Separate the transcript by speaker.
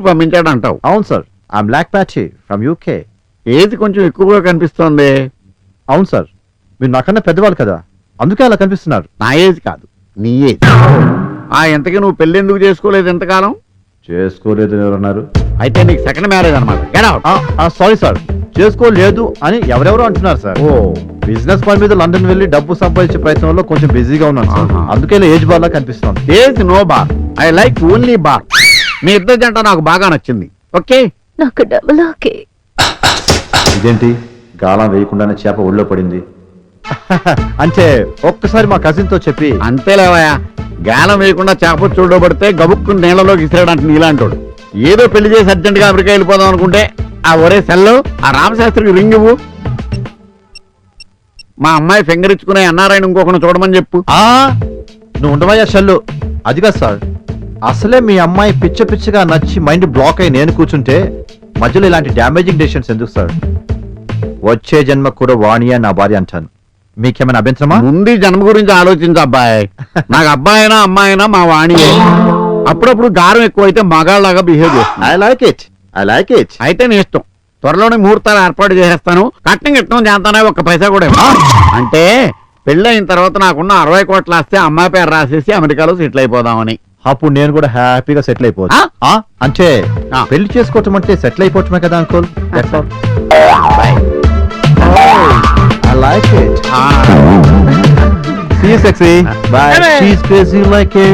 Speaker 1: పంపించాడు అంటావు.
Speaker 2: అవును sir, I'm black patchy from UK.
Speaker 1: Age కొంచెం ఎక్కువగా కనిపిస్తోంది.
Speaker 2: అవును సార్, మీరు నాకన్నా పెద్దవాళ్ళు కదా, అందుకే అలా కనిపిస్తున్నారు.
Speaker 1: నా ఏజ్ కాదు, నీ ఏజ్. ఇంతకీ నువ్వు పెళ్లి ఎందుకు చేసుకోలేదు ఎంతకాలం?
Speaker 2: చేసుకోలేదు ఎవరన్నారు?
Speaker 1: అయితే నీకు సెకండ్ మ్యారేజ్ అనమాట.
Speaker 2: సారీ సార్, చేసుకోలేదు అని ఎవరెవరో అంటున్నారు సార్.
Speaker 1: ఓ,
Speaker 2: బిజినెస్ పని మీద లండన్ వెళ్ళి డబ్బు సంపాదించే ప్రయత్నంలో కొంచెం బిజీగా ఉన్నాను సార్.
Speaker 1: ఆహా.
Speaker 2: అందుకే ఏజ్ బార్ లా కనిపిస్తుంది.
Speaker 1: Age no bar, I like only bar. మీ ఇద్దరు జంట నాకు బాగా నచ్చింది. ఓకే,
Speaker 3: నాకు డబుల్ ఓకే.
Speaker 2: ఇదేంటి గాలం వేయకుండానే చేప ఒళ్ళో పడింది? అంటే ఒక్కసారి మా కజిన్ తో చెప్పి.
Speaker 1: అంతేలేవయా, గాలం వేయకుండా చేప చూడబడితే గబుక్కుని నీళ్ళలోకి ఇసిరాడంట నీలాంటోడు. ఏదో పెళ్లి చేసి అర్జెంట్ గా అమెరికా వెళ్ళిపోదాం అనుకుంటే ఆ ఒరే సెల్లు ఆ రామశాస్త్రికి రింగ్ ఇవ్వు. మా అమ్మాయి ఫింగర్ ఇచ్చుకునే అన్నారాయణ ఇంకొకటి చూడమని చెప్పు.
Speaker 2: నువ్వు ఉండవయ్యా షల్లు. అది కాదు సార్, అసలే మీ అమ్మాయి పిచ్చ పిచ్చగా నచ్చి మైండ్ బ్లాక్ అయి నేను కూర్చుంటే మధ్యలో ఇలాంటి డ్యామేజింగ్ డెసిషన్స్ ఎందుకు సార్? వచ్చే జన్మ కూడా వాణియా నా భార్య అంటాను. మీకేమైనా అభ్యంతరమా?
Speaker 1: ముందు జన్మ గురించి ఆలోచించు అబ్బాయి. నాకు అబ్బాయి అయినా అమ్మాయి అయినా మా వాణియే. అప్పుడప్పుడు గారం ఎక్కువైతే మగాళ్ళలాగా బిహేవ్ చేస్తాను.
Speaker 2: I like it, I like it.
Speaker 1: అయితే నీ ఇష్టం, త్వరలోనే ముహూర్తాలు ఏర్పాటు చేసేస్తాను. కట్నం ఇట్టం చేస్తానే ఒక్క పైసా కూడా ఇవ్వను. అంటే పెళ్ళి అయిన తర్వాత నాకున్న 60 కోట్ల ఆస్తి అమ్మాయి పేరు రాసేసి అమెరికాలో సెటిల్ అయిపోదామని.
Speaker 2: అప్పుడు నేను కూడా హ్యాపీగా సెటిల్ అయిపోతా. అంటే పెళ్లి చేసుకోవటం అంటే సెటిల్ అయిపోవటమే కదా uncle. I like it. See you, sexy. Bye. She's crazy like a